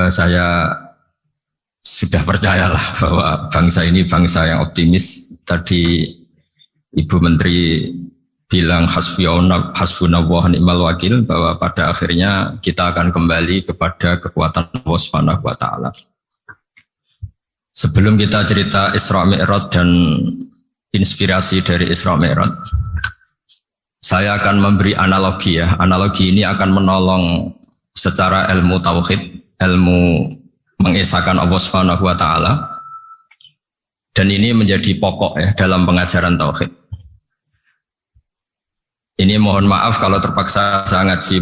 Saya sudah percayalah bahwa bangsa ini bangsa yang optimis. Tadi Ibu Menteri bilang hasbunallah wa ni'mal wakil, bahwa pada akhirnya kita akan kembali kepada kekuatan Allah Subhanahu wa taala. Sebelum kita cerita Isra Mi'raj dan inspirasi dari Isra Mi'raj, saya akan memberi analogi ya. Analogi ini akan menolong secara ilmu tauhid, ilmu mengesahkan Allah Subhanahu wa taala. Dan ini menjadi pokok ya dalam pengajaran tauhid. Ini mohon maaf kalau terpaksa saya ngaji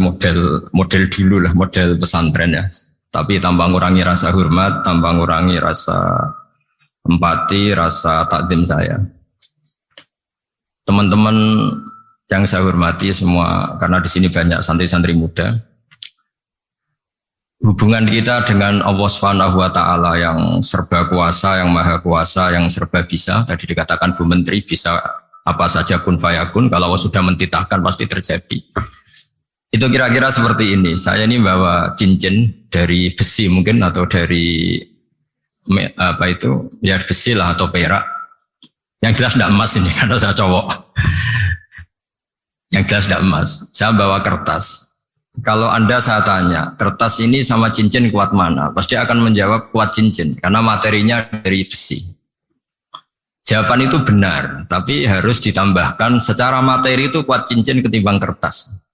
model dulu lah, model pesantren ya. Tapi tanpa ngurangi rasa hormat, tanpa ngurangi rasa empati, rasa takdim saya. Teman-teman yang saya hormati semua, karena di sini banyak santri-santri muda. Hubungan kita dengan Allah Subhanahu wa taala yang serba kuasa, yang maha kuasa, yang serba bisa. Tadi dikatakan Bu Menteri bisa apa saja kun fayakun, kalau Allah sudah mentitahkan pasti terjadi. Itu kira-kira seperti ini. Saya ini bawa cincin dari besi mungkin, atau dari apa itu, ya besi lah atau perak. Yang jelas tidak emas ini karena saya cowok. Yang jelas tidak emas. Saya bawa kertas. Kalau Anda saya tanya, kertas ini sama cincin kuat mana? Pasti akan menjawab kuat cincin, karena materinya dari besi. Jawaban itu benar, tapi harus ditambahkan secara materi itu kuat cincin ketimbang kertas.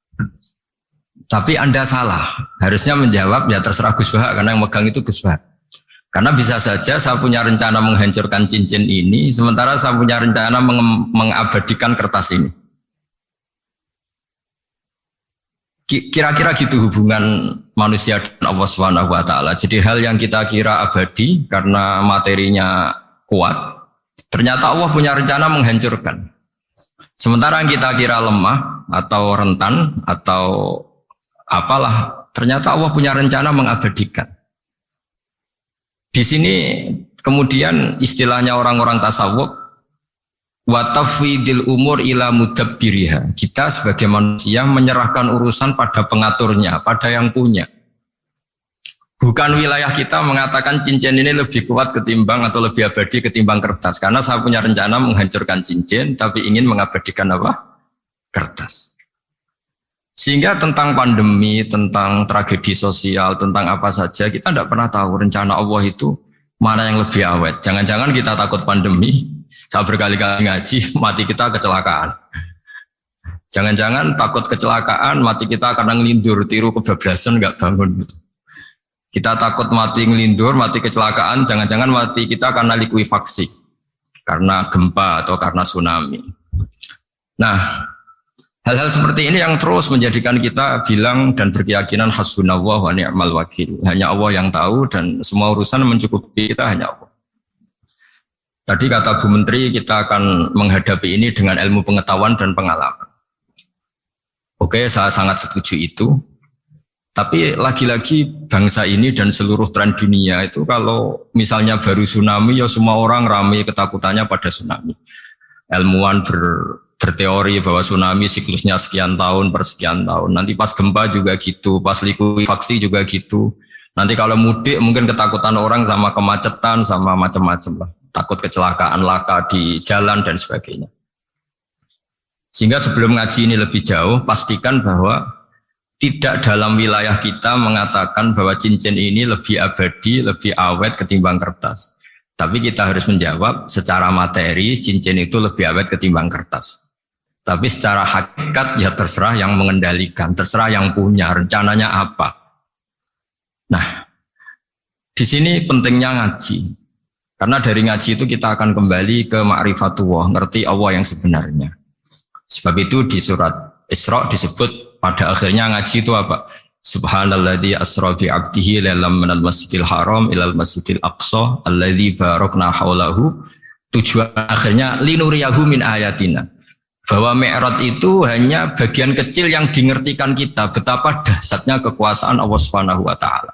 Tapi Anda salah, harusnya menjawab ya terserah Gus Bahak, karena yang megang itu Gus Bahak. Karena bisa saja saya punya rencana menghancurkan cincin ini, sementara saya punya rencana mengabadikan kertas ini. Kira-kira gitu hubungan manusia dan Allah Subhanahu wa taala. Jadi hal yang kita kira abadi karena materinya kuat, ternyata Allah punya rencana menghancurkan. Sementara yang kita kira lemah atau rentan atau apalah, ternyata Allah punya rencana mengabadikan. Di sini kemudian istilahnya orang-orang tasawuf, wa tafwidil umur ila mudabbiriha. Kita sebagai manusia menyerahkan urusan pada pengaturnya, pada yang punya. Bukan wilayah kita mengatakan cincin ini lebih kuat ketimbang atau lebih abadi ketimbang kertas. Karena saya punya rencana menghancurkan cincin, tapi ingin mengabadikan apa? Kertas. Sehingga tentang pandemi, tentang tragedi sosial, tentang apa saja, kita tidak pernah tahu rencana Allah itu mana yang lebih awet. Jangan-jangan kita takut pandemi, saya berkali-kali ngaji, mati kita kecelakaan. Jangan-jangan takut kecelakaan, mati kita karena ngelindur, tiru kebablasan, nggak bangun. Kita takut mati ngelindur, mati kecelakaan, jangan-jangan mati kita karena likuifaksi, karena gempa atau karena tsunami. Nah, hal-hal seperti ini yang terus menjadikan kita bilang dan berkeyakinan hasbunallah wa ni'mal wakil. Hanya Allah yang tahu dan semua urusan mencukupi kita hanya Allah. Tadi kata Bu Menteri, kita akan menghadapi ini dengan ilmu pengetahuan dan pengalaman. Oke, saya sangat setuju itu. Tapi lagi-lagi bangsa ini dan seluruh tren dunia itu kalau misalnya baru tsunami, ya semua orang ramai ketakutannya pada tsunami. Ilmuwan berteori bahwa tsunami siklusnya sekian tahun per sekian tahun. Nanti pas gempa juga gitu, pas likuifaksi juga gitu. Nanti kalau mudik mungkin ketakutan orang sama kemacetan, sama macam-macam lah. Takut kecelakaan, laka di jalan dan sebagainya. Sehingga sebelum ngaji ini lebih jauh, pastikan bahwa tidak dalam wilayah kita mengatakan bahwa cincin ini lebih abadi, lebih awet ketimbang kertas. Tapi kita harus menjawab secara materi, cincin itu lebih awet ketimbang kertas. Tapi secara hakikat ya terserah yang mengendalikan, terserah yang punya, rencananya apa. Nah, di sini pentingnya ngaji. Karena dari ngaji itu kita akan kembali ke ma'rifatullah, ngerti Allah yang sebenarnya. Sebab itu di surat Isra disebut pada akhirnya ngaji itu apa? Subhanalladzi asra bi 'abdihi lailam minal masjidil haram ilal masjidil aqsa alladzi barakna haulahu. Tujuan akhirnya linuriyahu min ayatina. Bahwa Mi'raj itu hanya bagian kecil yang dingertikan kita betapa dahsyatnya kekuasaan Allah Subhanahu wa taala.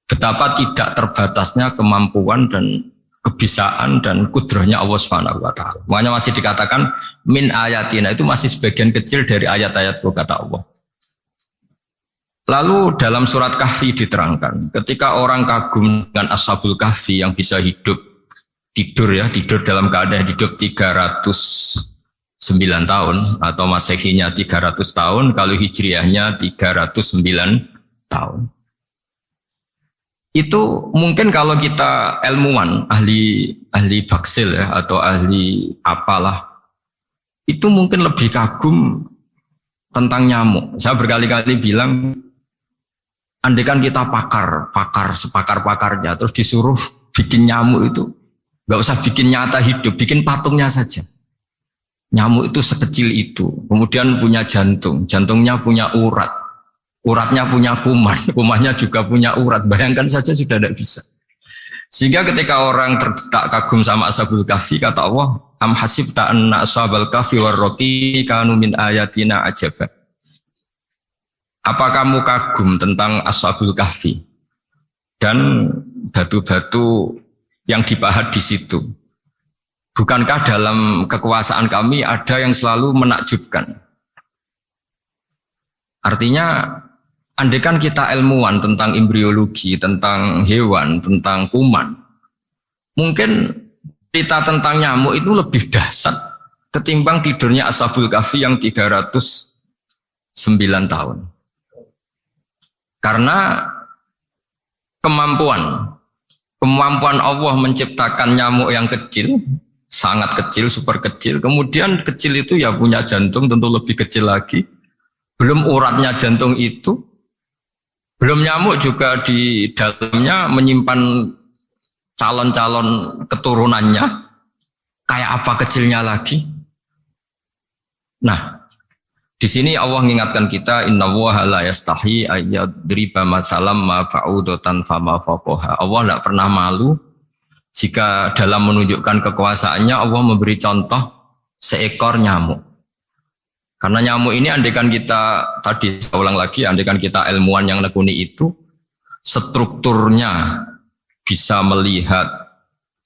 Betapa tidak terbatasnya kemampuan dan kebisaan dan kudrahnya Allah Subhanahu wa taala. Makanya masih dikatakan min ayatina, itu masih sebagian kecil dari ayat-ayat kata Allah. Lalu dalam surat Kahfi diterangkan, ketika orang kagum dengan Ashabul Kahfi yang bisa tidur dalam keadaan hidup 309 tahun atau Masehinya 300 tahun, kalau Hijriahnya 309 tahun. Itu mungkin kalau kita ilmuwan, ahli baksil ya, atau ahli apalah, itu mungkin lebih kagum tentang nyamuk. Saya berkali-kali bilang, andaikan kita sepakar-pakarnya, terus disuruh bikin nyamuk itu, nggak usah bikin nyata hidup, bikin patungnya saja. Nyamuk itu sekecil itu, kemudian punya jantung, jantungnya punya urat, uratnya punya kuman, kumannya juga punya urat. Bayangkan saja sudah tidak bisa. Sehingga ketika orang tak kagum sama Ashabul Kahfi, kata Allah, am hasibta anna ashabal kahfi warraqi kanu min ayatina ajaba. Apa kamu kagum tentang Ashabul Kahfi dan batu-batu yang dipahat di situ? Bukankah dalam kekuasaan kami ada yang selalu menakjubkan? Artinya, andaikan kita ilmuwan tentang embriologi, tentang hewan, tentang kuman, mungkin cerita tentang nyamuk itu lebih dahsyat ketimbang tidurnya Ashabul Kahfi yang 309 tahun. Karena kemampuan Allah menciptakan nyamuk yang kecil, sangat kecil, super kecil, kemudian kecil itu ya punya jantung tentu lebih kecil lagi, belum uratnya jantung itu, belum nyamuk juga di dalamnya menyimpan calon-calon keturunannya, kayak apa kecilnya lagi. Nah, di sini Allah mengingatkan kita, innallaha la yastahi ayyadriba matsalam ma ba'udatan fama fawqaha. Allah tidak pernah malu jika dalam menunjukkan kekuasaannya Allah memberi contoh seekor nyamuk. Karena nyamuk ini andaikan kita, tadi saya ulang lagi, andaikan kita ilmuwan yang nekuni itu, strukturnya bisa melihat,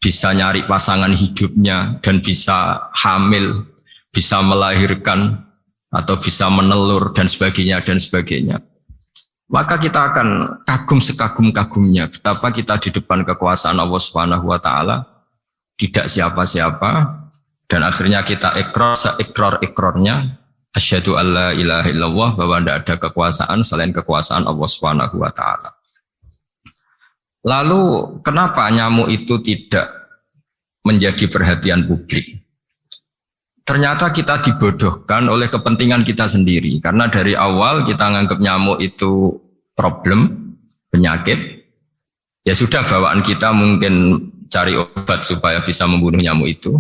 bisa nyari pasangan hidupnya, dan bisa hamil, bisa melahirkan, atau bisa menelur, dan sebagainya, maka kita akan kagum sekagum-kagumnya betapa kita di depan kekuasaan Allah Subhanahu wa taala tidak siapa-siapa, dan akhirnya kita ikrar-ikrarnya asyhadu alla ilaha illallah, bahwa tidak ada kekuasaan selain kekuasaan Allah Subhanahu wa taala. Lalu kenapa nyamuk itu tidak menjadi perhatian publik? Ternyata kita dibodohkan oleh kepentingan kita sendiri. Karena dari awal kita menganggap nyamuk itu problem, penyakit. Ya sudah, bawaan kita mungkin cari obat supaya bisa membunuh nyamuk itu.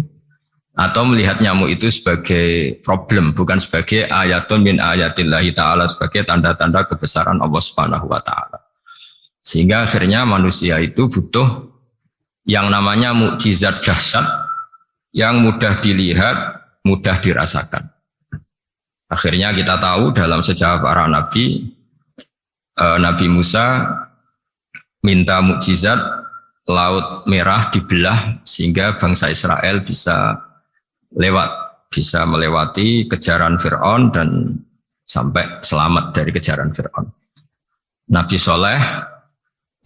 Atau melihat nyamuk itu sebagai problem, bukan sebagai ayatun min ayatillahi ta'ala, sebagai tanda-tanda kebesaran Allah Subhanahu wa ta'ala. Sehingga akhirnya manusia itu butuh yang namanya mukjizat dahsyat yang mudah dilihat, mudah dirasakan. Akhirnya kita tahu dalam sejarah para nabi, Nabi Musa minta mukjizat Laut Merah dibelah sehingga bangsa Israel bisa melewati kejaran Fir'aun dan sampai selamat dari kejaran Fir'aun. Nabi Soleh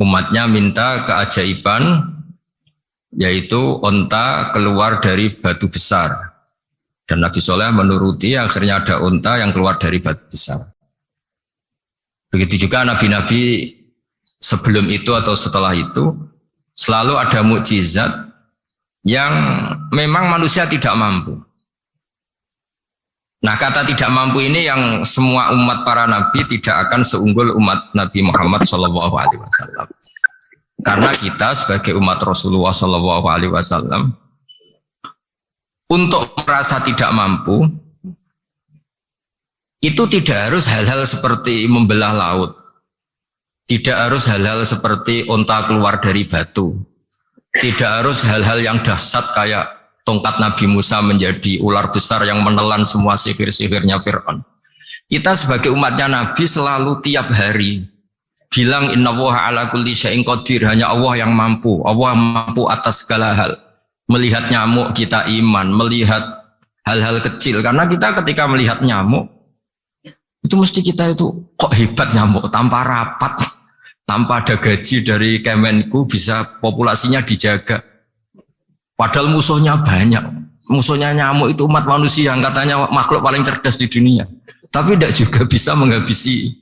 umatnya minta keajaiban, yaitu onta keluar dari batu besar. Dan Nabi Soleh menuruti, akhirnya ada unta yang keluar dari batu besar. Begitu juga nabi-nabi sebelum itu atau setelah itu, selalu ada mukjizat yang memang manusia tidak mampu. Nah, kata tidak mampu ini yang semua umat para nabi tidak akan seunggul umat Nabi Muhammad SAW. Karena kita sebagai umat Rasulullah SAW, untuk merasa tidak mampu, itu tidak harus hal-hal seperti membelah laut. Tidak harus hal-hal seperti unta keluar dari batu. Tidak harus hal-hal yang dahsyat kayak tongkat Nabi Musa menjadi ular besar yang menelan semua sihir-sihirnya Fir'aun. Kita sebagai umatnya Nabi selalu tiap hari bilang innallaha ala kulli syai'in qadir, hanya Allah yang mampu. Allah mampu atas segala hal. Melihat nyamuk kita iman, melihat hal-hal kecil. Karena kita ketika melihat nyamuk, Itu mesti kita itu kok hebat nyamuk tanpa rapat, tanpa ada gaji dari Kemenku bisa populasinya dijaga. Padahal musuhnya banyak. Musuhnya nyamuk itu umat manusia yang katanya makhluk paling cerdas di dunia. Tapi tidak juga bisa menghabisi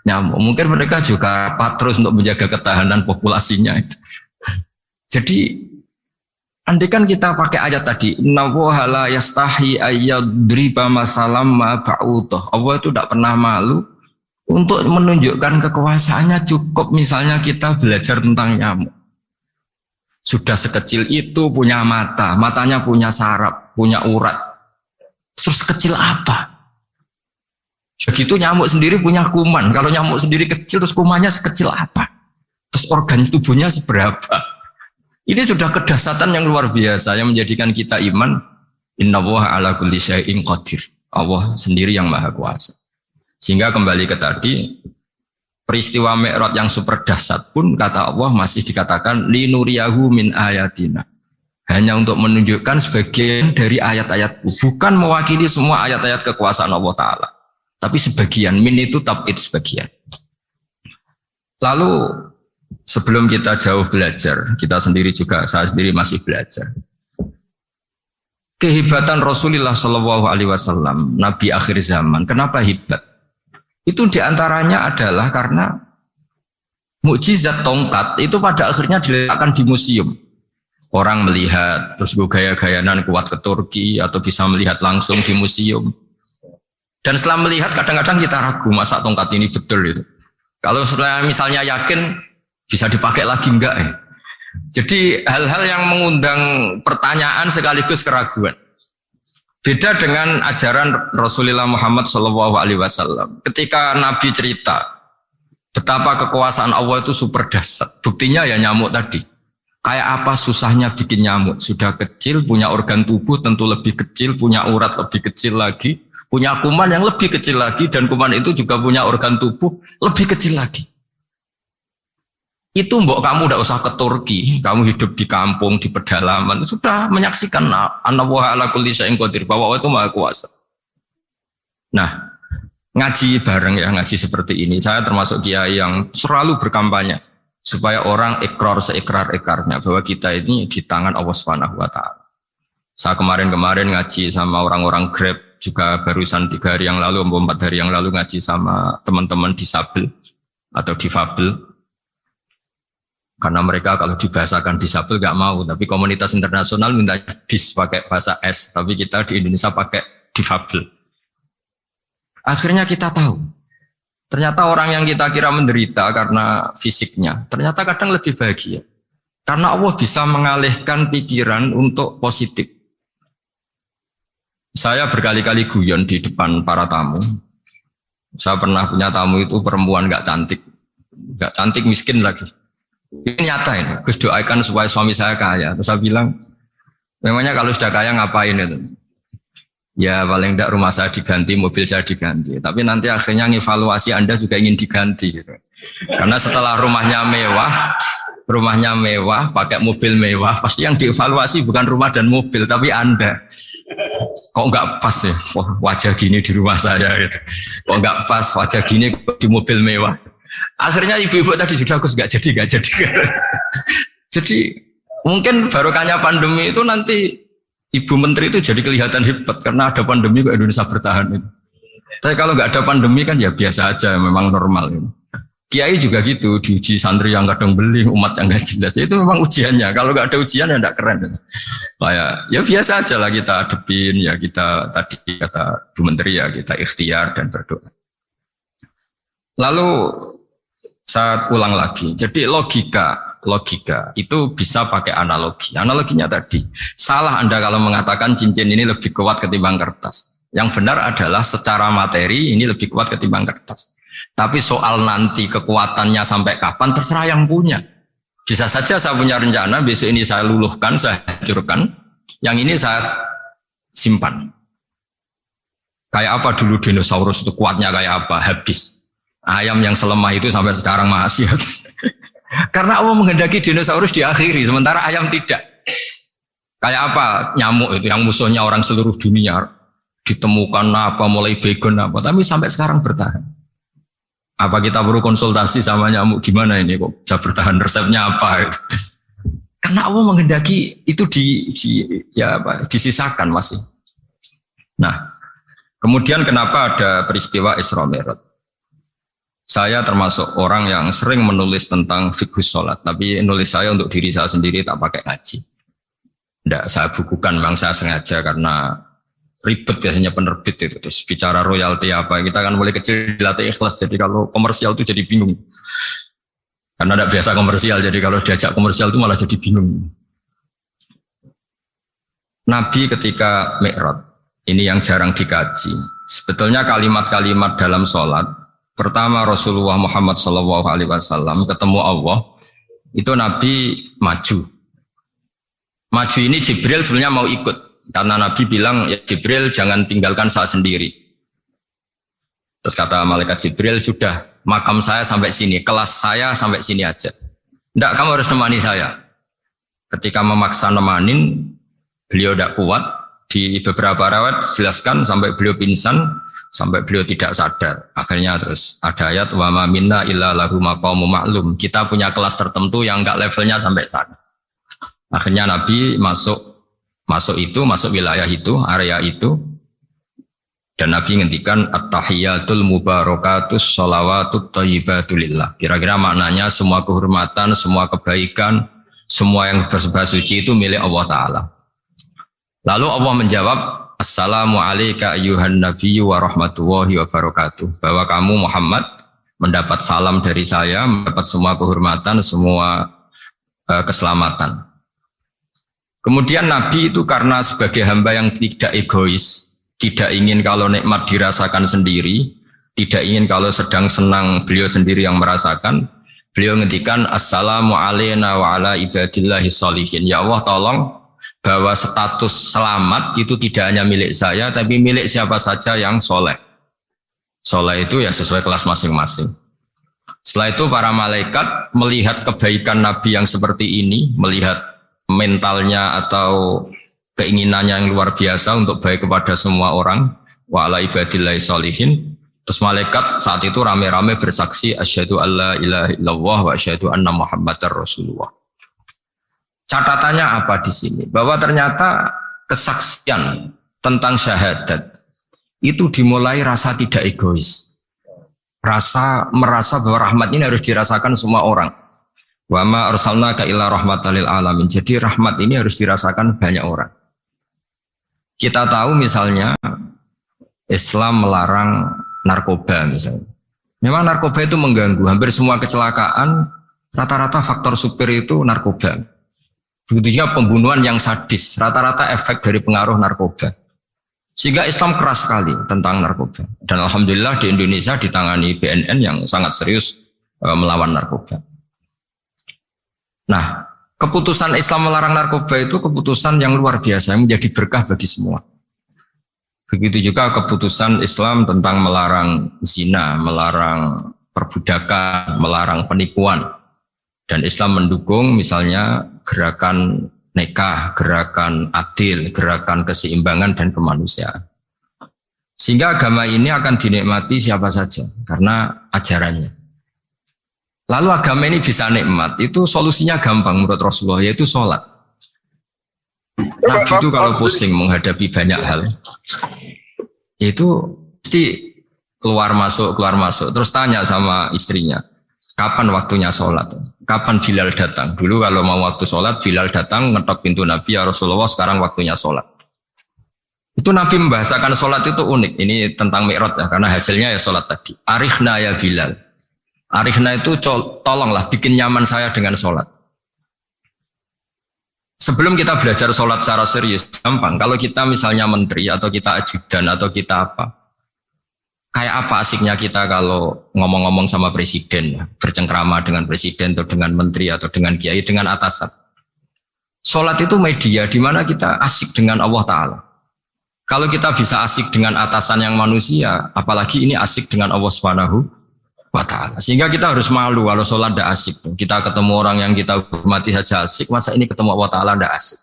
nyamuk. Mungkin mereka juga rapat terus untuk menjaga ketahanan populasinya. Jadi andai kan kita pakai ayat tadi, innallaha la yastahi ayyadriba masalam ma ba'udah. Allah itu tidak pernah malu untuk menunjukkan kekuasaannya. Cukup misalnya kita belajar tentang nyamuk. Sudah sekecil itu punya mata, matanya punya saraf, punya urat. Terus kecil apa? Begitu nyamuk sendiri punya kuman. Kalau nyamuk sendiri kecil, terus kumannya sekecil apa? Terus organ tubuhnya seberapa? Ini sudah kedahsyatan yang luar biasa yang menjadikan kita iman. Innallaha ala kulli syai'in qadir. Allah sendiri yang maha kuasa. Sehingga kembali ke tadi, peristiwa Mi'raj yang super dahsyat pun kata Allah masih dikatakan linuriyahu min ayatina. Hanya untuk menunjukkan sebagian dari ayat-ayat, bukan mewakili semua ayat-ayat kekuasaan Allah Ta'ala. Tapi sebagian, min itu tab'id sebagian. Lalu sebelum kita jauh belajar, kita sendiri juga, saya sendiri masih belajar. Kehebatan Rasulullah Shallallahu Alaihi Wasallam, Nabi akhir zaman. Kenapa hebat? Itu diantaranya adalah karena mukjizat tongkat itu pada akhirnya diletakkan di museum. Orang melihat, terus gaya-gayanan kuat ke Turki atau bisa melihat langsung di museum. Dan setelah melihat kadang-kadang kita ragu masa tongkat ini betul itu. Kalau setelah misalnya yakin bisa dipakai lagi enggak ya? Jadi hal-hal yang mengundang pertanyaan sekaligus keraguan. Beda dengan ajaran Rasulullah Muhammad SAW. Ketika Nabi cerita betapa kekuasaan Allah itu super dahsyat. Buktinya ya nyamuk tadi. Kayak apa susahnya bikin nyamuk? Sudah kecil, punya organ tubuh tentu lebih kecil, punya urat lebih kecil lagi, punya kuman yang lebih kecil lagi, dan kuman itu juga punya organ tubuh lebih kecil lagi. Itu mbok kamu tidak usah ke Turki, kamu hidup di kampung, di pedalaman, sudah menyaksikan Anallaha ala kulli syai'in qadir, bahwa Allah itu maha kuasa. Nah, ngaji bareng ya, ngaji seperti ini, saya termasuk kiai yang selalu berkampanye supaya orang ikrar seikrar-ikrarnya bahwa kita ini di tangan Allah Subhanahu wa taala. Saya kemarin-kemarin ngaji sama orang-orang Grab, juga barusan 3 hari yang lalu, 4 hari yang lalu ngaji sama teman-teman disabel atau difabel. Karena mereka kalau dibahasakan disabel nggak mau, tapi komunitas internasional minta dis pakai bahasa S, tapi kita di Indonesia pakai difabel. Akhirnya kita tahu, ternyata orang yang kita kira menderita karena fisiknya, ternyata kadang lebih bahagia. Karena Allah bisa mengalihkan pikiran untuk positif. Saya berkali-kali guyon di depan para tamu. Saya pernah punya tamu itu perempuan nggak cantik miskin lagi. Ini nyata ini, Gus doakan supaya suami saya kaya. Terus saya bilang, memangnya kalau sudah kaya ngapain itu? Ya paling tidak rumah saya diganti, mobil saya diganti. Tapi nanti akhirnya evaluasi Anda juga ingin diganti. Gitu. Karena setelah rumahnya mewah, pakai mobil mewah, pasti yang dievaluasi bukan rumah dan mobil, tapi Anda. Kok nggak pas ya wajah gini di rumah saya gitu. Kok nggak pas wajah gini di mobil mewah. Akhirnya ibu-ibu tadi sudah Gus nggak jadi. Jadi mungkin barokahnya pandemi itu nanti Ibu Menteri itu jadi kelihatan hebat karena ada pandemi kok Indonesia bertahan itu. Tapi kalau nggak ada pandemi kan ya biasa aja, memang normal itu. Kiai juga gitu, diuji santri yang kadang beli, umat yang nggak jelas. Itu memang ujiannya. Kalau nggak ada ujian ya nggak keren. Ya biasa aja lah kita hadepin, ya kita tadi kata Bu Menteri ya kita ikhtiar dan berdoa. Lalu saya ulang lagi. Jadi logika itu bisa pakai analogi. Analoginya tadi, salah Anda kalau mengatakan cincin ini lebih kuat ketimbang kertas. Yang benar adalah secara materi ini lebih kuat ketimbang kertas. Tapi soal nanti kekuatannya sampai kapan terserah yang punya. Bisa saja saya punya rencana besok ini saya luluhkan, saya hancurkan, yang ini saya simpan. Kayak apa dulu dinosaurus itu kuatnya kayak apa? Habis. Ayam yang selemah itu sampai sekarang masih. Karena Allah menghendaki dinosaurus diakhiri, sementara ayam tidak. Kayak apa nyamuk itu yang musuhnya orang seluruh dunia. ditemukan apa, mulai begon apa, tapi sampai sekarang bertahan. Apa kita perlu konsultasi sama nyamuk gimana ini kok bisa bertahan, resepnya apa? Karena Allah menghendaki itu disisakan masih. Nah, kemudian kenapa ada peristiwa Isra Mi'raj? Saya termasuk orang yang sering menulis tentang fikih sholat, tapi nulis saya untuk diri saya sendiri tak pakai ngaji. Tidak, saya bukukan, memang saya sengaja karena ribet biasanya penerbit itu. Terus bicara royalti apa, kita kan mulai kecil dilatih ikhlas, jadi kalau komersial itu jadi bingung. Karena tidak biasa komersial, jadi kalau diajak komersial itu malah jadi bingung. Nabi ketika Mi'raj, ini yang jarang dikaji. Sebetulnya kalimat-kalimat dalam sholat, pertama Rasulullah Muhammad SAW ketemu Allah, itu Nabi maju. Maju ini Jibril sebenarnya mau ikut, karena Nabi bilang, ya Jibril jangan tinggalkan saya sendiri. Terus kata malaikat Jibril, sudah makam saya sampai sini, kelas saya sampai sini aja. Enggak, kamu harus nemani saya. Ketika memaksa nemanin, beliau tidak kuat. Di beberapa riwayat dijelaskan sampai beliau pingsan, sampai beliau tidak sadar. Akhirnya terus ada ayat wa ma minna illa lahu maqamun ma'lum. Kita punya kelas tertentu yang enggak levelnya sampai sana. Akhirnya Nabi masuk wilayah itu, area itu, dan Nabi ngendikan at-tahiyatul mubarakatus sholawatut thayyibatulillah. Kira-kira maknanya semua kehormatan, semua kebaikan, semua yang bersembah suci itu milik Allah Ta'ala. Lalu Allah menjawab, assalamu alayka ayyuhan nabiyyu wa rahmatullahi wa barakatuh. Bahwa kamu Muhammad mendapat salam dari saya, mendapat semua kehormatan, semua keselamatan. Kemudian Nabi itu karena sebagai hamba yang tidak egois, tidak ingin kalau nikmat dirasakan sendiri, tidak ingin kalau sedang senang beliau sendiri yang merasakan, beliau ngendikan assalamu alayna wa ala ibadillahi sholihin. Ya Allah, tolong bahwa status selamat itu tidak hanya milik saya, tapi milik siapa saja yang soleh. Soleh itu ya sesuai kelas masing-masing. Setelah itu para malaikat melihat kebaikan Nabi yang seperti ini, melihat mentalnya atau keinginannya yang luar biasa untuk baik kepada semua orang, wa ala ibadillahi sholihin. Terus malaikat saat itu rame-rame bersaksi asyhadu alla ilaha illallah wa asyhadu anna muhammadar rasulullah. Catatannya apa di sini? Bahwa ternyata kesaksian tentang syahadat itu dimulai rasa tidak egois. Merasa bahwa rahmat ini harus dirasakan semua orang. Wa ma arsalnaka illa rahmatan lil alamin. Jadi rahmat ini harus dirasakan banyak orang. Kita tahu misalnya Islam melarang narkoba misalnya. Memang narkoba itu mengganggu. Hampir semua kecelakaan rata-rata faktor supir itu narkoba. Begitu juga pembunuhan yang sadis, rata-rata efek dari pengaruh narkoba. Sehingga Islam keras sekali tentang narkoba. Dan alhamdulillah di Indonesia ditangani BNN yang sangat serius melawan narkoba. Nah, keputusan Islam melarang narkoba itu keputusan yang luar biasa, yang menjadi berkah bagi semua. Begitu juga keputusan Islam tentang melarang zina, melarang perbudakan, melarang penipuan. Dan Islam mendukung misalnya gerakan nikah, gerakan adil, gerakan keseimbangan dan kemanusiaan. Sehingga agama ini akan dinikmati siapa saja karena ajarannya. Lalu agama ini bisa nikmat, itu solusinya gampang menurut Rasulullah, yaitu sholat. Nabi itu kalau pusing menghadapi banyak hal, itu mesti keluar masuk, terus tanya sama istrinya, kapan waktunya sholat? Kapan Bilal datang? Dulu kalau mau waktu sholat, Bilal datang, ngetok pintu Nabi, ya Rasulullah sekarang waktunya sholat. Itu Nabi membahasakan sholat itu unik, ini tentang Mi'raj ya, karena hasilnya ya sholat tadi. Arikhna ya Bilal. Arikhna itu tolonglah bikin nyaman saya dengan sholat. Sebelum kita belajar sholat secara serius, gampang. Kalau kita misalnya menteri atau kita ajudan atau kita apa, kayak apa asiknya kita kalau ngomong-ngomong sama presiden, bercengkrama dengan presiden atau dengan menteri atau dengan kiai, dengan atasan. Sholat itu media di mana kita asik dengan Allah Ta'ala. Kalau kita bisa asik dengan atasan yang manusia, apalagi ini asik dengan Allah Subhanahu wa ta'ala. Sehingga kita harus malu kalau sholat tidak asik. Kita ketemu orang yang kita hormati saja asik, masa ini ketemu Allah Ta'ala tidak asik.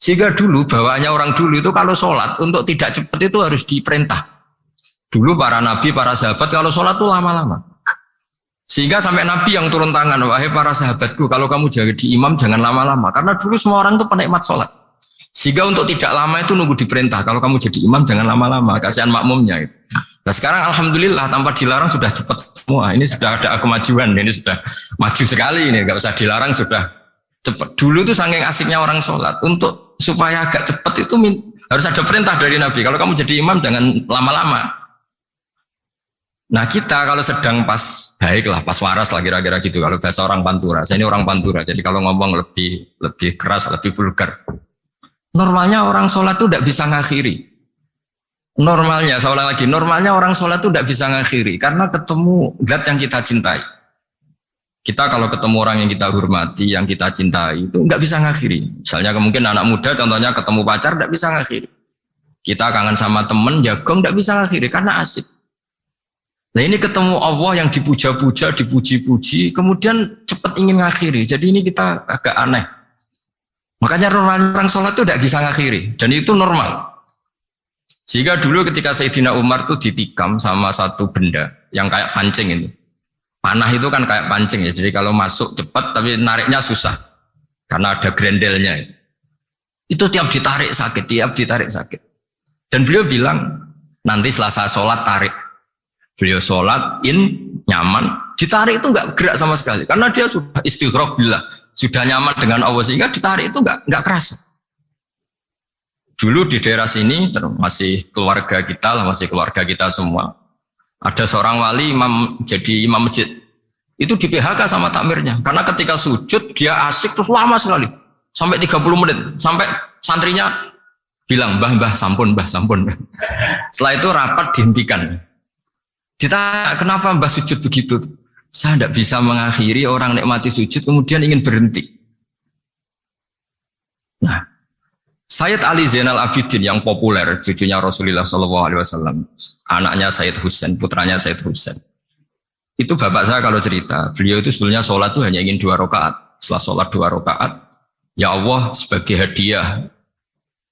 Sehingga dulu bawaannya orang dulu itu kalau sholat untuk tidak cepat itu harus diperintah. Dulu para nabi, para sahabat kalau sholat itu lama-lama. Sehingga sampai nabi yang turun tangan, wahai para sahabatku, kalau kamu jadi imam jangan lama-lama. Karena dulu semua orang itu penikmat sholat. Sehingga untuk tidak lama itu nunggu diperintah. Kalau kamu jadi imam jangan lama-lama, kasihan makmumnya itu. Nah sekarang alhamdulillah tanpa dilarang sudah cepat semua. Ini sudah ada kemajuan, ini sudah maju sekali ini, nggak usah dilarang sudah cepat. Dulu tuh saking asiknya orang sholat untuk supaya agak cepat itu harus ada perintah dari Nabi. Kalau kamu jadi imam jangan lama-lama. Nah kita kalau sedang pas baik lah, pas waras lah kira-kira gitu. Kalau bahasa orang Pantura, saya ini orang Pantura. Jadi kalau ngomong lebih keras, lebih vulgar. Normalnya orang sholat itu tidak bisa ngakhiri. Normalnya, saya ulang lagi, normalnya orang sholat itu tidak bisa ngakhiri karena ketemu zat yang kita cintai. Kita kalau ketemu orang yang kita hormati, yang kita cintai itu nggak bisa ngakhiri. Misalnya mungkin anak muda contohnya ketemu pacar nggak bisa ngakhiri. Kita kangen sama temen jagung nggak bisa ngakhiri karena asik. Nah ini ketemu Allah yang dipuja-puja, dipuji-puji, kemudian cepat ingin ngakhiri. Jadi ini kita agak aneh. Makanya orang sholat itu tidak bisa ngakhiri dan itu normal. Sehingga dulu ketika Sayyidina Umar itu ditikam sama satu benda yang kayak pancing ini. Panah itu kan kayak pancing ya, jadi kalau masuk cepat tapi nariknya susah karena ada grendelnya. Itu tiap ditarik sakit. Dan beliau bilang nanti setelah saya sholat tarik. Beliau sholat nyaman, ditarik itu nggak gerak sama sekali karena dia sudah istighraq billah, sudah nyaman dengan Allah sehingga ditarik itu nggak kerasa. Dulu di daerah sini masih keluarga kita semua. Ada seorang wali jadi imam masjid. Itu di PHK sama takmirnya. Karena ketika sujud dia asik terus lama sekali. Sampai 30 menit. Sampai santrinya bilang, Mbah, sampun. Setelah itu rapat dihentikan. Ditanya, kenapa Mbah sujud begitu? Saya tidak bisa mengakhiri orang nikmati sujud kemudian ingin berhenti. Nah, Sayyid Ali Zainal Abidin yang populer, cucunya Rasulullah SAW, anaknya Sayyid Husain, putranya Sayyid Husain. Itu bapak saya kalau cerita, beliau itu sebetulnya sholat itu hanya ingin 2 rakaat. Setelah sholat 2 rakaat, ya Allah sebagai hadiah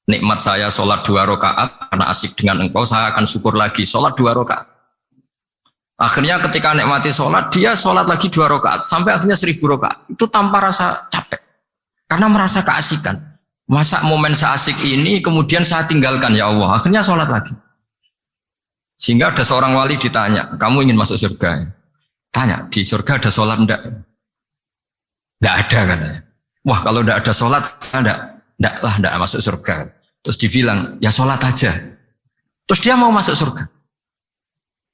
nikmat saya sholat 2 rakaat karena asik dengan engkau, saya akan syukur lagi sholat 2 rakaat. Akhirnya ketika nikmati sholat, dia sholat lagi 2 rakaat sampai akhirnya 1000 rakaat. Itu tanpa rasa capek, karena merasa keasikan. Masa momen seasik ini kemudian saya tinggalkan ya Allah. Akhirnya sholat lagi. Sehingga ada seorang wali ditanya, kamu ingin masuk surga? Tanya, di surga ada sholat enggak? Enggak ada katanya. Wah kalau enggak ada sholat, saya enggak masuk surga. Terus dibilang, ya sholat aja. Terus dia mau masuk surga.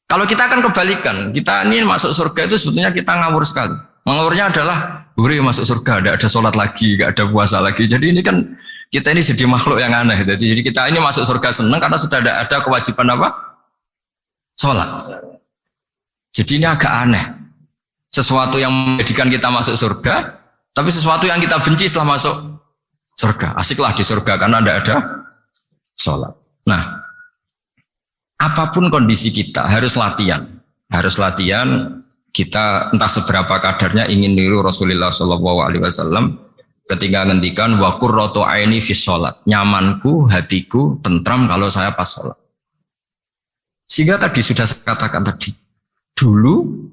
Kalau kita akan kebalikan, kita ini masuk surga itu sebetulnya kita ngawur sekali. Ngawurnya adalah, masuk surga, enggak ada sholat lagi, enggak ada puasa lagi. Jadi ini kan kita ini jadi makhluk yang aneh. Jadi kita ini masuk surga senang karena sudah ada kewajiban apa? Sholat. Jadi ini agak aneh. Sesuatu yang menjadikan kita masuk surga, tapi sesuatu yang kita benci setelah masuk surga. Asiklah di surga karena tidak ada sholat. Nah, apapun kondisi kita harus latihan. Harus latihan. Kita entah seberapa kadarnya ingin niru Rasulullah SAW. Ketika ngendikan wa qurratu aini fi sholat, nyamanku, hatiku tentram kalau saya pas sholat. Sehingga tadi sudah saya katakan tadi, dulu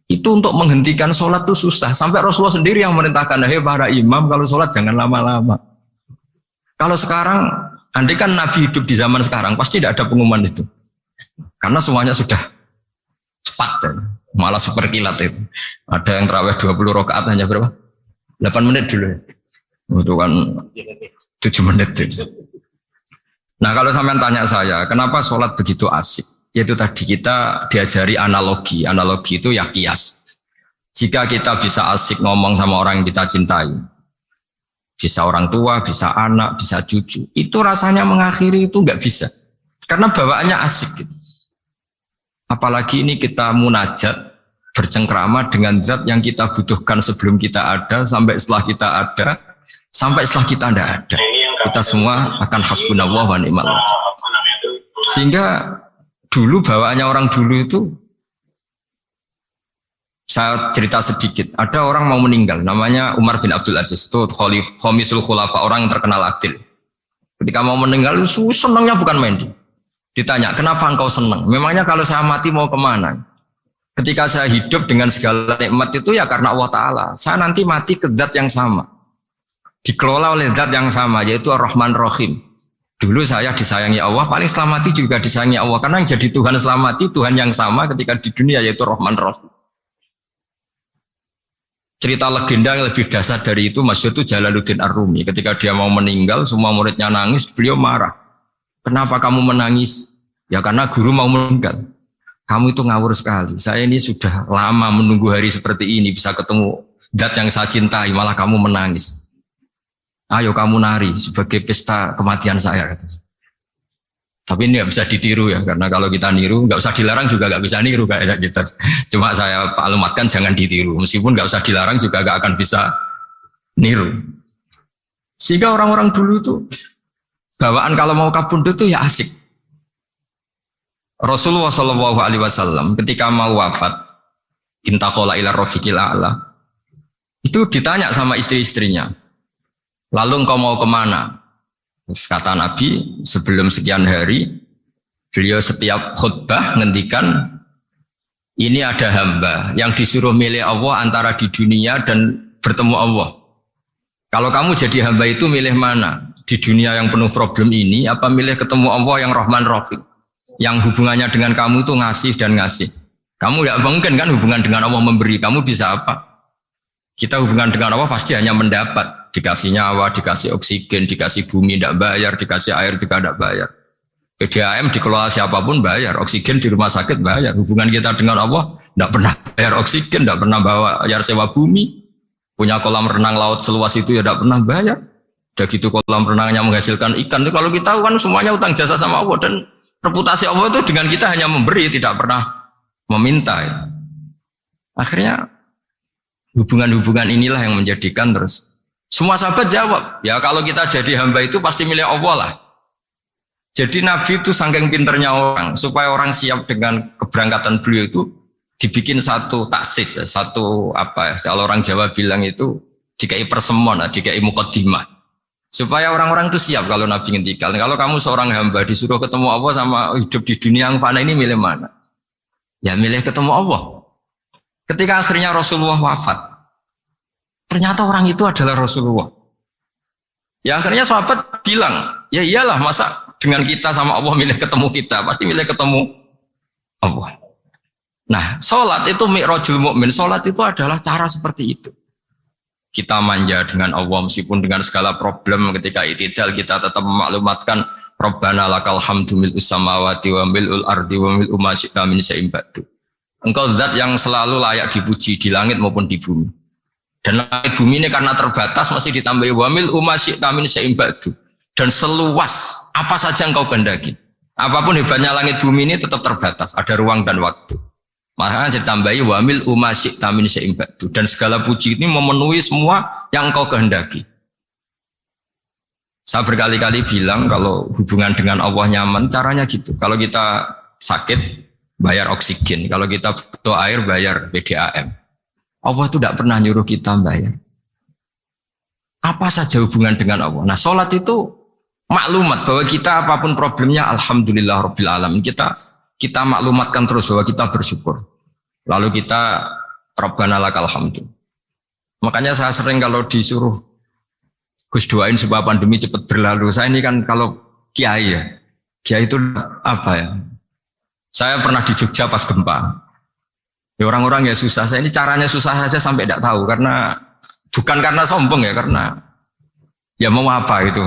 itu untuk menghentikan sholat itu susah. Sampai Rasulullah sendiri yang merintahkan, hei para imam kalau sholat jangan lama-lama. Kalau sekarang, andai kan Nabi hidup di zaman sekarang, pasti tidak ada pengumuman itu. Karena semuanya sudah cepat, malah super kilat itu. Ada yang tarawih 20 rakaat hanya berapa? 8 menit dulu. Itu kan 7 menit itu. Nah kalau sampean tanya saya, kenapa sholat begitu asik? Yaitu tadi kita diajari analogi. Analogi itu ya kias. Jika kita bisa asik ngomong sama orang yang kita cintai, bisa orang tua, bisa anak, bisa cucu, itu rasanya mengakhiri itu nggak bisa. Karena bawaannya asik gitu. Apalagi ini kita munajat, bercengkrama dengan zat yang kita butuhkan sebelum kita ada, sampai setelah kita ada, sampai setelah kita tidak ada. Kita semua akan hasbunallah wa ni'mal wakil. Sehingga dulu bawaannya orang dulu itu, saya cerita sedikit, ada orang mau meninggal, namanya Umar bin Abdul Aziz, itu khamisul khulafa, orang yang terkenal adil. Ketika mau meninggal, senangnya bukan main. Ditanya, kenapa engkau senang? Memangnya kalau saya mati mau kemana? Ketika saya hidup dengan segala nikmat itu ya karena Allah Ta'ala. Saya nanti mati ke zat yang sama. Dikelola oleh zat yang sama, yaitu Ar-Rahman Rahim. Dulu saya disayangi Allah, paling setelah mati juga disayangi Allah. Karena yang jadi Tuhan setelah mati, Tuhan yang sama ketika di dunia, yaitu Rahman Rahim. Cerita legenda yang lebih dasar dari itu, masyhur itu Jalaluddin Ar-Rumi. Ketika dia mau meninggal, semua muridnya nangis, beliau marah. Kenapa kamu menangis? Ya karena guru mau meninggal. Kamu itu ngawur sekali. Saya ini sudah lama menunggu hari seperti ini, bisa ketemu zat yang saya cintai, malah kamu menangis. Ayo kamu nari sebagai pesta kematian saya. Tapi ini nggak bisa ditiru ya, karena kalau kita niru, nggak usah dilarang juga nggak bisa niru kayak kita. Cuma saya maklumatkan jangan ditiru, meskipun nggak usah dilarang juga nggak akan bisa niru. Sehingga orang-orang dulu itu bawaan kalau mau kabundut itu ya asik. Rasulullah Shallallahu Alaihi Wasallam ketika mau wafat, intaqala ila rafiqil a'la, itu ditanya sama istri-istrinya, lalu engkau mau kemana? Kata Nabi, sebelum sekian hari, beliau setiap khutbah ngendikan, ini ada hamba yang disuruh milih Allah antara di dunia dan bertemu Allah. Kalau kamu jadi hamba itu milih mana? Di dunia yang penuh problem ini, apa milih ketemu Allah yang Rahman Rahim? Yang hubungannya dengan kamu itu ngasih dan ngasih. Kamu tidak mungkin kan hubungan dengan Allah memberi, kamu bisa apa? Kita hubungan dengan Allah pasti hanya mendapat. Dikasih nyawa, dikasih oksigen, dikasih bumi tidak bayar, dikasih air juga tidak bayar. PDAM dikelola siapapun bayar, oksigen di rumah sakit bayar. Hubungan kita dengan Allah tidak pernah bayar oksigen, tidak pernah bayar sewa bumi. Punya kolam renang laut seluas itu ya tidak pernah bayar. Udah gitu kolam renangnya menghasilkan ikan. Kalau kita kan semuanya utang jasa sama Allah, dan reputasi Allah itu dengan kita hanya memberi, tidak pernah meminta. Akhirnya hubungan-hubungan inilah yang menjadikan terus semua sahabat jawab, ya kalau kita jadi hamba itu pasti milik Allah lah. Jadi Nabi itu saking pinternya orang, supaya orang siap dengan keberangkatan beliau itu dibikin satu taksis, satu apa ya, kalau orang Jawa bilang itu dikai persemon, dikai mukaddimah. Supaya orang-orang itu siap kalau Nabi ngendikan. Kalau kamu seorang hamba disuruh ketemu Allah sama hidup di dunia yang fana ini, milih mana? Ya milih ketemu Allah. Ketika akhirnya Rasulullah wafat, ternyata orang itu adalah Rasulullah. Ya akhirnya sahabat bilang, ya iyalah masa dengan kita sama Allah milih ketemu kita, pasti milih ketemu Allah. Nah, sholat itu mi'rajul mu'min. Sholat itu adalah cara seperti itu. Kita manja dengan Allah meskipun dengan segala problem, ketika itidal kita tetap memaklumatkan Rabbana lakal hamdu mil'us samawati wa mil'ul ardi wa mil'u ma syi'ta min syai'in ba'du. Engkau zat yang selalu layak dipuji di langit maupun di bumi. Dan langit bumi ini karena terbatas masih ditambahi wa mil'u ma syi'ta min syai'in ba'du. Dan seluas apa saja engkau kehendaki. Apapun hebatnya langit bumi ini tetap terbatas, ada ruang dan waktu. Makanya ditambahi wa mil umasyik tamin seimbadu, dan segala puji ini memenuhi semua yang engkau kehendaki. Saya berkali-kali bilang kalau hubungan dengan Allah nyaman, caranya gitu. Kalau kita sakit bayar oksigen, kalau kita butuh air bayar PDAM. Allah itu tidak pernah nyuruh kita bayar. Apa saja hubungan dengan Allah. Nah, sholat itu maklumat bahwa kita apapun problemnya, alhamdulillah rabbil alamin. Kita maklumatkan terus bahwa kita bersyukur. Lalu kita Rabbana lakal hamdu. Makanya saya sering kalau disuruh Gus doain supaya pandemi cepat berlalu. Saya ini kan kalau kiai ya. Kiai itu apa ya? Saya pernah di Jogja pas gempa. Ya orang-orang ya susah. Saya ini caranya susah saja sampai tidak tahu, karena bukan karena sombong ya, karena ya mau apa itu.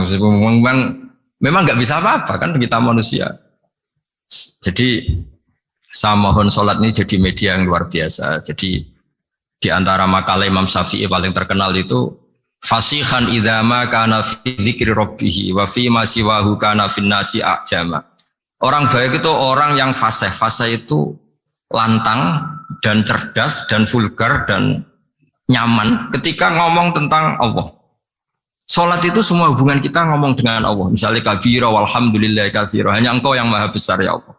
Memang nggak bisa apa-apa kan, kita manusia. Jadi saya mohon sholat ini jadi media yang luar biasa. Jadi di antara makalah Imam Syafi'i paling terkenal itu fasihan idama kana fi dzikri rabbih wa fi ma siwahu kana fin nasi ajama. Orang baik itu orang yang fasih. Fasih itu lantang dan cerdas dan vulgar dan nyaman ketika ngomong tentang Allah. Sholat itu semua hubungan kita ngomong dengan Allah. Misalnya kabira walhamdulillah katsira, hanya engkau yang maha besar ya Allah.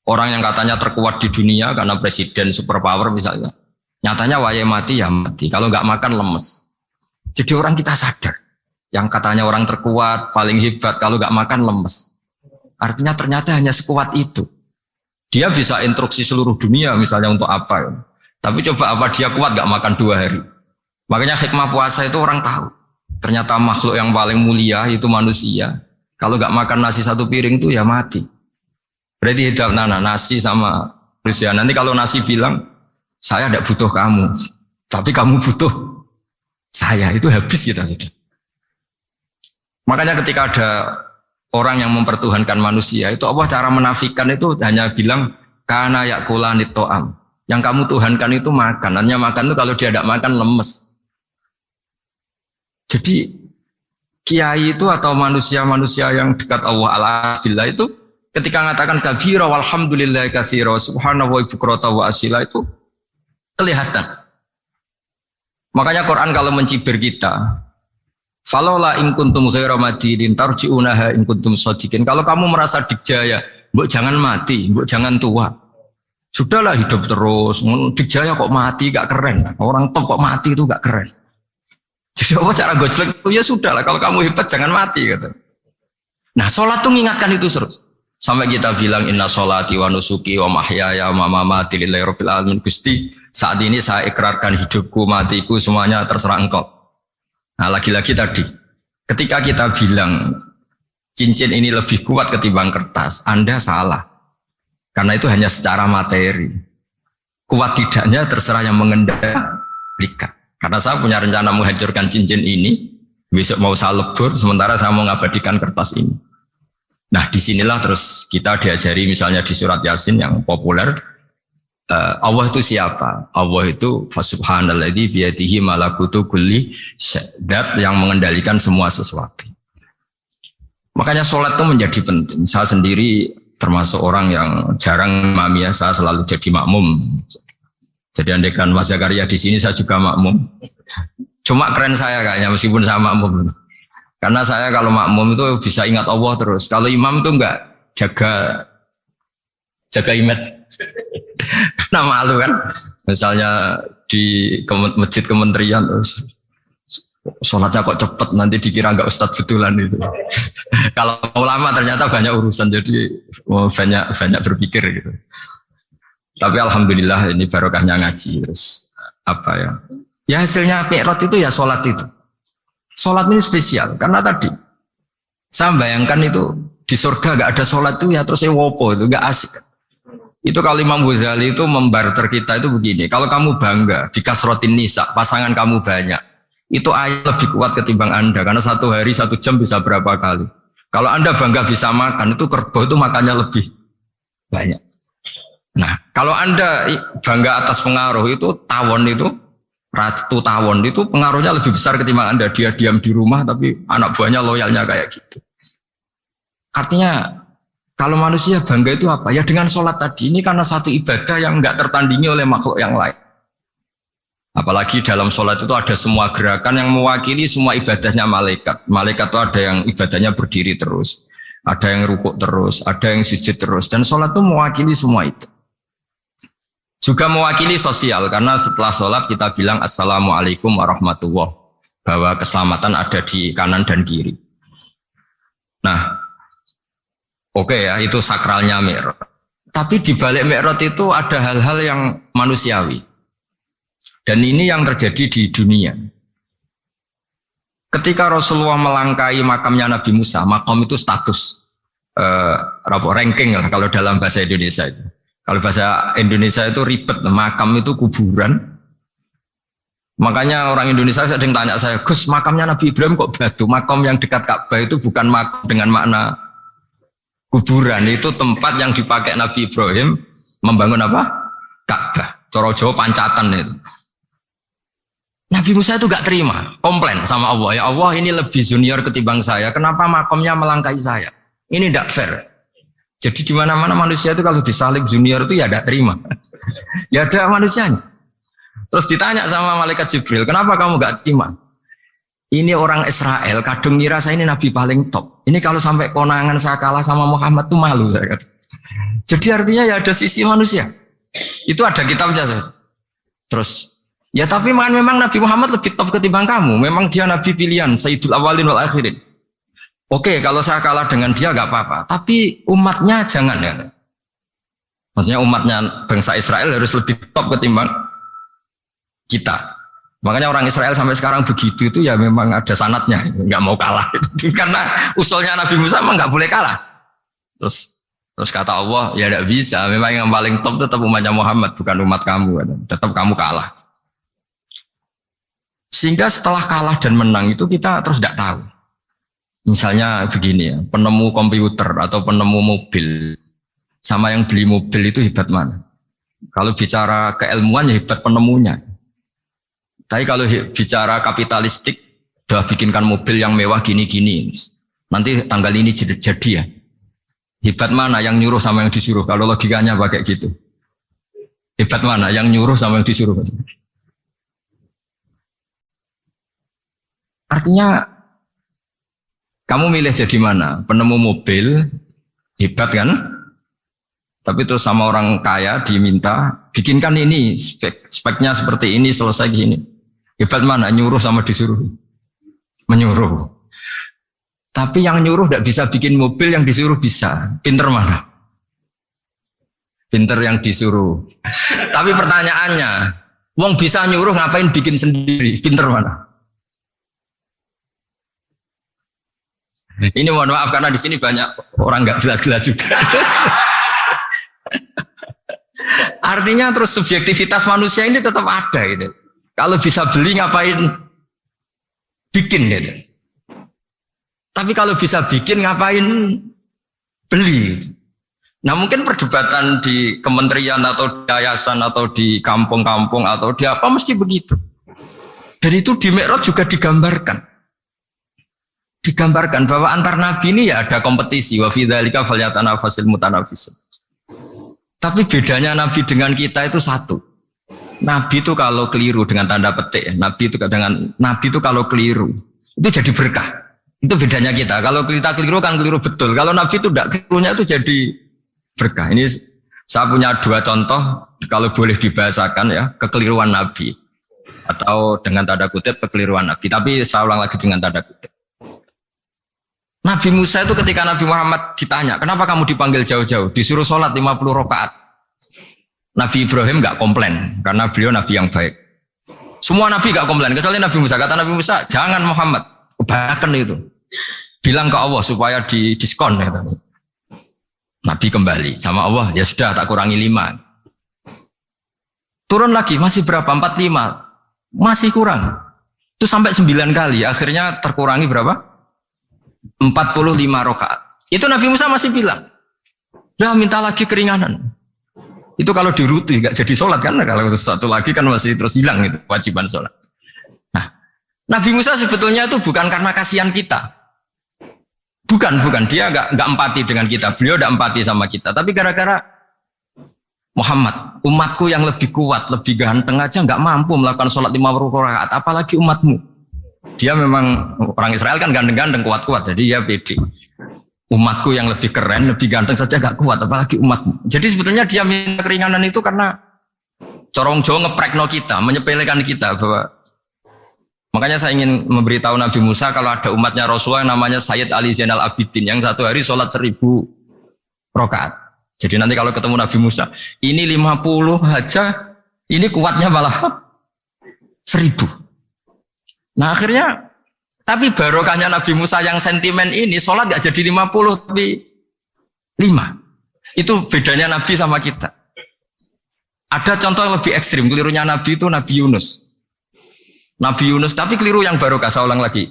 Orang yang katanya terkuat di dunia karena presiden superpower misalnya, nyatanya waya mati ya mati. Kalau nggak makan lemes. Jadi orang kita sadar. yang katanya orang terkuat, paling hebat, kalau nggak makan lemes. Artinya ternyata hanya sekuat itu. Dia bisa instruksi seluruh dunia misalnya untuk apa. Ya. Tapi coba apa dia kuat nggak makan 2 hari. Makanya hikmah puasa itu orang tahu. Ternyata makhluk yang paling mulia itu manusia. Kalau nggak makan nasi 1 piring itu ya mati. Berarti hidup nasi sama manusia. Nanti kalau nasi bilang, saya tidak butuh kamu. Tapi kamu butuh saya. Itu habis kita sudah. Makanya ketika ada orang yang mempertuhankan manusia, itu Allah cara menafikan itu hanya bilang, kana yakulanit to'am. Yang kamu tuhankan itu makan. Hanya makan itu kalau dia tidak makan lemes. Jadi kiai itu atau manusia-manusia yang dekat Allah ala-billah itu ketika mengatakan kabira walhamdulillah katsira subhanahu wa bukrata wa asila itu kelihatan. Makanya Quran kalau mencibir kita, falaula in kuntum ghaira madidin tarji'unaha in kuntum shadiqin. Kalau kamu merasa dikjaya, mbok jangan mati, mbok jangan tua. Sudahlah hidup terus. Dikjaya kok mati gak keren. Orang top kok mati itu gak keren. Jadi apa cara gojlek itu ya sudahlah. Kalau kamu hebat jangan mati gitu. Nah, sholat tuh mengingatkan itu terus. Sampai kita bilang inna sholati wa nusuki wa mahyaya wa mamati lillahi rabbil alamin. Gusti, saat ini saya ikrarkan hidupku, matiku semuanya terserah Engkau. Nah, lagi-lagi tadi, ketika kita bilang cincin ini lebih kuat ketimbang kertas, Anda salah. Karena itu hanya secara materi. Kuat tidaknya terserah yang mengendalikan. Karena saya punya rencana menghancurkan cincin ini, besok mau saya lebur, sementara saya mau mengabadikan kertas ini. Nah, disinilah terus kita diajari misalnya di surat Yasin yang populer, Allah itu siapa? Allah itu fasubhanalladzi biyadihi malakutu kulli syai'in, yang mengendalikan semua sesuatu. Makanya sholat itu menjadi penting. Saya sendiri termasuk orang yang jarang imami, ya, saya selalu jadi makmum. Jadi andaikan Mas Zakaria di sini saya juga makmum. Cuma keren saya kayaknya meskipun saya makmum. Karena saya kalau makmum itu bisa ingat Allah terus. Kalau imam itu enggak jaga image. Karena malu kan. Misalnya di masjid kementerian terus sholatnya kok cepet nanti dikira enggak ustadz betulan itu. Kalau ulama ternyata banyak urusan jadi banyak berpikir gitu. Tapi alhamdulillah ini barokahnya ngaji terus apa ya? Ya hasilnya mi'raj itu ya sholat itu. Sholat ini spesial karena tadi saya bayangkan itu di surga gak ada sholat itu ya terus wopo itu gak asik. Itu kalau Imam Ghazali itu membarter kita itu begini. Kalau kamu bangga di kasrotin nisa, pasangan kamu banyak, itu ayat lebih kuat ketimbang Anda karena 1 hari 1 jam bisa berapa kali. Kalau Anda bangga bisa makan itu kerbau itu makannya lebih banyak. Nah, kalau Anda bangga atas pengaruh itu tawon itu, ratu tawon itu pengaruhnya lebih besar ketimbang Anda. Dia diam di rumah tapi anak buahnya loyalnya kayak gitu. Artinya kalau manusia bangga itu apa? Ya dengan sholat tadi ini karena satu ibadah yang enggak tertandingi oleh makhluk yang lain. Apalagi dalam sholat itu ada semua gerakan yang mewakili semua ibadahnya malaikat. Malaikat itu ada yang ibadahnya berdiri terus, ada yang rukuk terus, ada yang sujud terus. Dan sholat itu mewakili semua itu. Juga mewakili sosial, karena setelah sholat kita bilang Assalamualaikum warahmatullahi wabarakatuh, bahwa keselamatan ada di kanan dan kiri. Nah, oke ya, itu sakralnya mi'raj. Tapi di balik mi'raj itu ada hal-hal yang manusiawi. Dan ini yang terjadi di dunia. Ketika Rasulullah melangkai makamnya Nabi Musa, makam itu status, ranking lah kalau dalam bahasa Indonesia itu. Kalau bahasa Indonesia itu ribet, makam itu kuburan. Makanya orang Indonesia sering tanya saya, Gus, makamnya Nabi Ibrahim kok batu? Makam yang dekat Ka'bah itu bukan makam dengan makna kuburan, itu tempat yang dipakai Nabi Ibrahim membangun apa? Ka'bah. Cara Jawa pancatan itu. Nabi Musa itu gak terima, komplain sama Allah. Ya Allah, ini lebih junior ketimbang saya. Kenapa makamnya melangkai saya? Ini tidak fair. Jadi di mana-mana manusia itu kalau disalib junior itu ya tidak terima. Ya ada manusianya. Terus ditanya sama malaikat Jibril, kenapa kamu gak terima? Ini orang Israel, kadang ngira saya ini nabi paling top. Ini kalau sampai konangan saya kalah sama Muhammad tuh malu saya kata. Jadi artinya ya ada sisi manusia. Itu ada kitabnya. Terus Ya tapi memang Nabi Muhammad lebih top ketimbang kamu. Memang dia Nabi pilihan, Sayyidul Awalin wal Akhirin. Oke, kalau saya kalah dengan dia nggak apa-apa. Tapi umatnya jangan ya. Maksudnya umatnya bangsa Israel harus lebih top ketimbang kita. Makanya orang Israel sampai sekarang begitu itu ya memang ada sanatnya, nggak mau kalah. Karena usulnya Nabi Musa memang nggak boleh kalah. Terus kata Allah, ya tidak bisa. Memang yang paling top tetap umatnya Muhammad, bukan umat kamu. Tetap kamu kalah. Sehingga setelah kalah dan menang itu kita terus tidak tahu. Misalnya begini ya, penemu komputer atau penemu mobil sama yang beli mobil itu hebat mana? Kalau bicara keilmuan ya hebat penemunya. Tapi kalau bicara kapitalistik, udah bikinkan mobil yang mewah gini-gini. Nanti tanggal ini jadi ya. Hebat mana yang nyuruh sama yang disuruh? Kalau logikanya pakai gitu. Hebat mana yang nyuruh sama yang disuruh? Artinya kamu milih jadi mana? Penemu mobil, hebat kan? Tapi terus sama orang kaya diminta, bikinkan ini, speknya seperti ini, selesai gini. Hebat mana? Nyuruh sama disuruh? Menyuruh. Tapi yang nyuruh tidak bisa bikin mobil, yang disuruh bisa. Pinter mana? Pinter yang disuruh. Tapi pertanyaannya, wong bisa nyuruh ngapain bikin sendiri? Pinter mana? Ini mohon maaf karena di sini banyak orang nggak jelas-jelas juga. Artinya terus subjektivitas manusia ini tetap ada gitu. Kalau bisa beli ngapain bikin gitu. Tapi kalau bisa bikin ngapain beli. Nah mungkin perdebatan di kementerian atau di yayasan atau di kampung-kampung atau di apa mesti begitu. Dan itu di Mi'raj juga digambarkan bahwa antar nabi ini ya ada kompetisi, wa fi dzalika falyatanafasil mutanafisun. Tapi bedanya nabi dengan kita itu satu. Nabi itu kalau keliru dengan tanda petik, nabi itu kalau keliru itu jadi berkah. Itu bedanya kita. Kalau kita keliru kan keliru betul. Kalau nabi itu tidak, kelirunya itu jadi berkah. Ini saya punya dua contoh kalau boleh dibahasakan ya, kekeliruan nabi atau dengan tanda kutip kekeliruan nabi. Tapi saya ulang lagi dengan tanda kutip. Nabi Musa itu ketika Nabi Muhammad ditanya, kenapa kamu dipanggil jauh-jauh? Disuruh sholat 50 rakaat. Nabi Ibrahim nggak komplain, karena beliau Nabi yang baik. Semua Nabi nggak komplain, kecuali Nabi Musa. Kata Nabi Musa, jangan Muhammad, kebanyakan itu. Bilang ke Allah supaya di diskon. Ya, Nabi kembali sama Allah, ya sudah tak kurangi 5. Turun lagi, masih berapa? 45. Masih kurang. Itu sampai 9 kali, akhirnya terkurangi berapa? 45 rakaat. Itu Nabi Musa masih bilang, udah minta lagi keringanan. Itu kalau diruti nggak jadi sholat kan? Kalau satu lagi kan masih terus hilang itu kewajiban sholat. Nah, Nabi Musa sebetulnya itu bukan karena kasihan kita, bukan dia nggak empati dengan kita. Beliau nggak empati sama kita, tapi gara-gara Muhammad, umatku yang lebih kuat, lebih ganteng aja nggak mampu melakukan sholat 50 rakaat, apalagi umatmu. Dia memang orang Israel kan ganteng-ganteng, kuat-kuat, jadi dia pede. Umatku yang lebih keren, lebih ganteng saja gak kuat, apalagi umatmu. Jadi sebetulnya dia minta keringanan itu karena corong Jawa ngeprekno kita, menyepelekan kita bahwa. Makanya saya ingin memberitahu Nabi Musa kalau ada umatnya Rasulullah yang namanya Sayyid Ali Zainal Abidin yang satu hari sholat 1000 rakaat. Jadi nanti kalau ketemu Nabi Musa, ini 50 aja, ini kuatnya malah 1000. Nah akhirnya, tapi barokahnya Nabi Musa yang sentimen ini, sholat gak jadi 50 tapi 5. Itu bedanya Nabi sama kita. Ada contoh yang lebih ekstrim, kelirunya Nabi itu Nabi Yunus. Nabi Yunus, tapi keliru yang barokah, saya ulang lagi.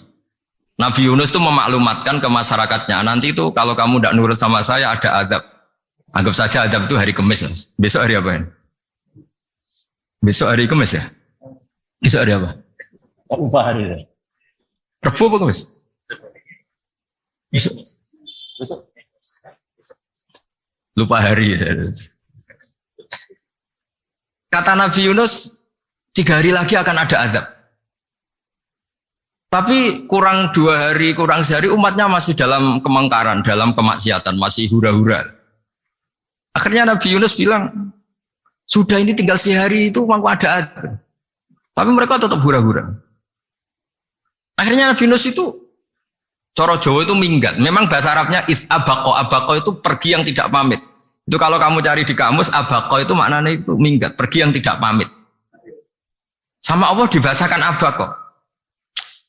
Nabi Yunus itu memaklumatkan ke masyarakatnya, nanti itu kalau kamu tidak nurut sama saya ada azab. Anggap saja azab itu hari Kamis. Besok hari apa ya? Besok hari Kamis ya? Besok hari apa? Lupa hari ya. Rebu apa Kamis? Besok. Lupa hari. Kata Nabi Yunus, 3 hari lagi akan ada azab. Tapi kurang 2 hari, kurang sehari umatnya masih dalam kemungkaran, dalam kemaksiatan, masih hura-hura. Akhirnya Nabi Yunus bilang, sudah ini tinggal sehari itu mau ada azab. Tapi mereka tetap hura-hura. Akhirnya Nabi Yunus itu coro Jawa itu minggat. Memang bahasa Arabnya abako. Abako itu pergi yang tidak pamit. Itu kalau kamu cari di kamus, abako itu maknanya itu minggat, pergi yang tidak pamit. Sama Allah dibahasakan abako.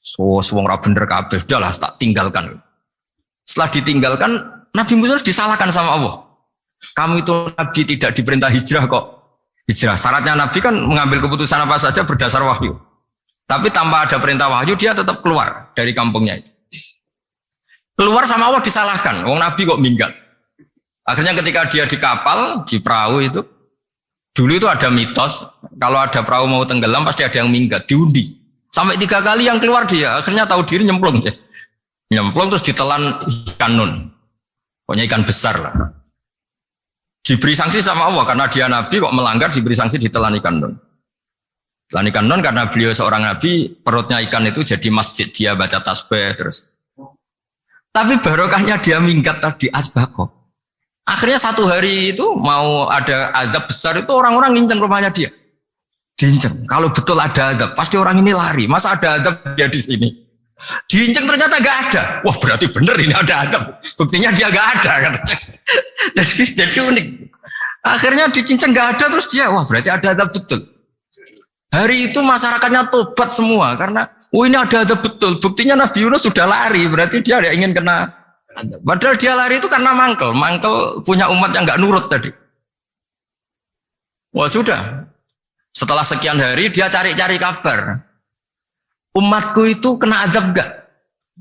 So, wong ra bener kabeh, udahlah tak tinggalkan. Setelah ditinggalkan, Nabi Musa disalahkan sama Allah. Kamu itu Nabi tidak diperintah hijrah kok. Hijrah. Syaratnya Nabi kan mengambil keputusan apa saja berdasar wahyu. Tapi tanpa ada perintah wahyu, dia tetap keluar dari kampungnya itu. Keluar sama Allah disalahkan. Wong Nabi kok minggat. Akhirnya ketika dia di kapal, di perahu itu, dulu itu ada mitos, kalau ada perahu mau tenggelam pasti ada yang minggat, diundi. Sampai 3 kali yang keluar dia, akhirnya tahu diri nyemplung. Nyemplung terus ditelan ikan nun. Pokoknya ikan besar lah. Diberi sanksi sama Allah, karena dia Nabi kok melanggar, diberi sanksi ditelan ikan nun. Telan ikan nun karena beliau seorang Nabi, perutnya ikan itu jadi masjid, dia baca tasbih terus. Tapi barokahnya dia minggat tadi asbako. Akhirnya satu hari itu mau ada azab besar itu orang-orang nginceng rumahnya dia. Diinceng. Kalau betul ada azab, pasti orang ini lari. Masa ada azab dia di sini? Diinceng ternyata nggak ada. Wah berarti bener ini ada azab. Buktinya dia nggak ada. Jadi unik. Akhirnya dicinceng nggak ada terus dia, wah berarti ada azab betul. Hari itu masyarakatnya tobat semua karena ini ada betul. Buktinya Nabi Yunus sudah lari, berarti dia tidak ingin kena. Padahal dia lari itu karena mangkel punya umat yang nggak nurut tadi. Wah sudah. Setelah sekian hari dia cari-cari kabar. Umatku itu kena azab nggak?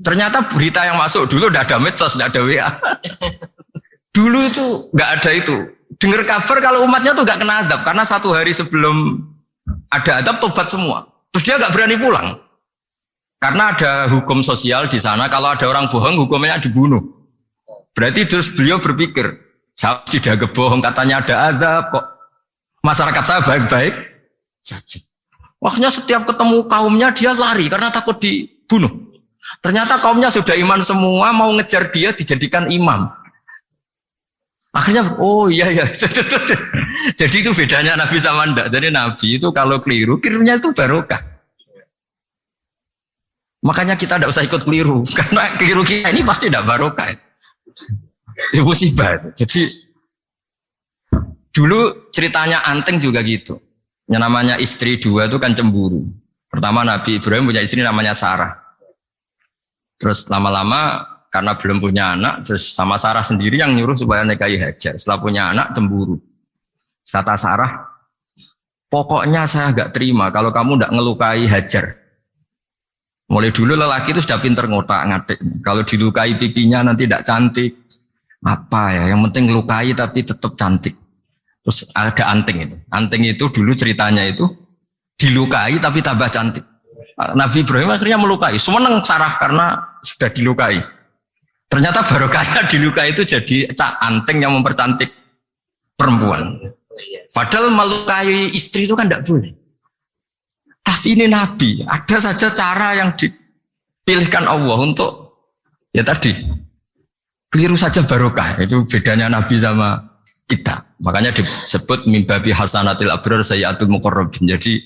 Ternyata berita yang masuk dulu udah ada medsos, udah ada WA. Dulu itu nggak ada itu. Dengar kabar kalau umatnya tuh nggak kena azab karena satu hari sebelum ada adab tobat semua. Terus dia nggak berani pulang. Karena ada hukum sosial di sana, kalau ada orang bohong hukumnya dibunuh. Berarti terus beliau berpikir, saya tidak bohong, katanya ada azab kok. Masyarakat saya baik-baik saja. Waktunya setiap ketemu kaumnya dia lari karena takut dibunuh. Ternyata kaumnya sudah iman semua, mau ngejar dia dijadikan imam. Akhirnya, oh iya. Jadi itu bedanya Nabi sama ndak. Jadi Nabi itu kalau kelirunya itu barokah. Makanya kita tidak usah ikut keliru. Karena keliru kita ini pasti tidak barokah. Itu musibah. Jadi, dulu ceritanya Anteng juga gitu. Yang namanya istri 2 itu kan cemburu. Pertama Nabi Ibrahim punya istri namanya Sarah. Terus lama-lama karena belum punya anak, terus sama Sarah sendiri yang nyuruh supaya nikahi Hajar. Setelah punya anak, cemburu. Kata Sarah, pokoknya saya nggak terima kalau kamu nggak ngelukai Hajar. Mulai dulu lelaki itu sudah pinter ngotak-ngatik. Kalau dilukai pipinya nanti tidak cantik. Apa ya, yang penting ngelukai tapi tetap cantik. Terus ada Anteng itu. Anteng itu dulu ceritanya itu, dilukai tapi tambah cantik. Nabi Ibrahim akhirnya melukai. Seneng Sarah karena sudah dilukai. Ternyata barokahnya dilukai itu jadi Anteng yang mempercantik perempuan. Padahal melukai istri itu kan tidak boleh. Tapi ini Nabi, ada saja cara yang dipilihkan Allah untuk ya tadi keliru saja barokah. Itu bedanya Nabi sama kita. Makanya disebut mimbabi hasanatil abrar sayyatul muqarrabin. Jadi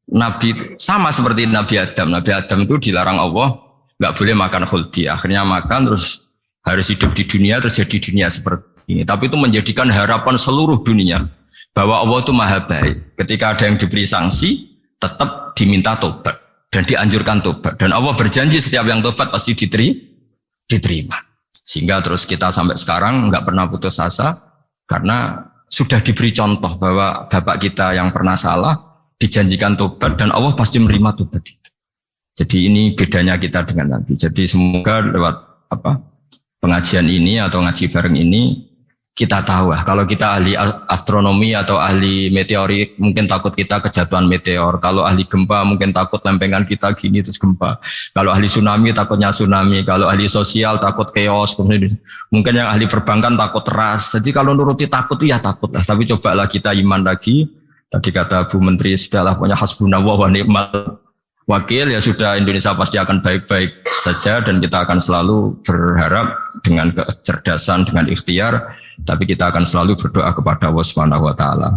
Nabi sama seperti Nabi Adam. Nabi Adam itu dilarang Allah nggak boleh makan khuldi. Akhirnya makan terus harus hidup di dunia, terus jadi dunia seperti ini. Tapi itu menjadikan harapan seluruh dunia bahwa Allah itu maha baik. Ketika ada yang diberi sanksi, tetap diminta tobat dan dianjurkan tobat. Dan Allah berjanji setiap yang tobat pasti diterima. Sehingga terus kita sampai sekarang nggak pernah putus asa karena sudah diberi contoh bahwa bapak kita yang pernah salah dijanjikan tobat dan Allah pasti menerima tobat itu. Jadi ini bedanya kita dengan Nabi. Jadi semoga lewat pengajian ini atau ngaji bareng ini kita tahu kalau kita ahli astronomi atau ahli meteorik mungkin takut kita kejatuhan meteor. Kalau ahli gempa mungkin takut lempengan kita gini terus gempa. Kalau ahli tsunami takutnya tsunami. Kalau ahli sosial takut chaos. Mungkin yang ahli perbankan takut ras. Jadi kalau nuruti takut itu ya takut lah. Tapi cobalah kita iman lagi. Tadi kata Bu Menteri sudahlah punya hasbunallah wa ni'mal wakil, ya sudah, Indonesia pasti akan baik-baik saja dan kita akan selalu berharap dengan kecerdasan, dengan ikhtiar, tapi kita akan selalu berdoa kepada Allah Subhanahu wa taala.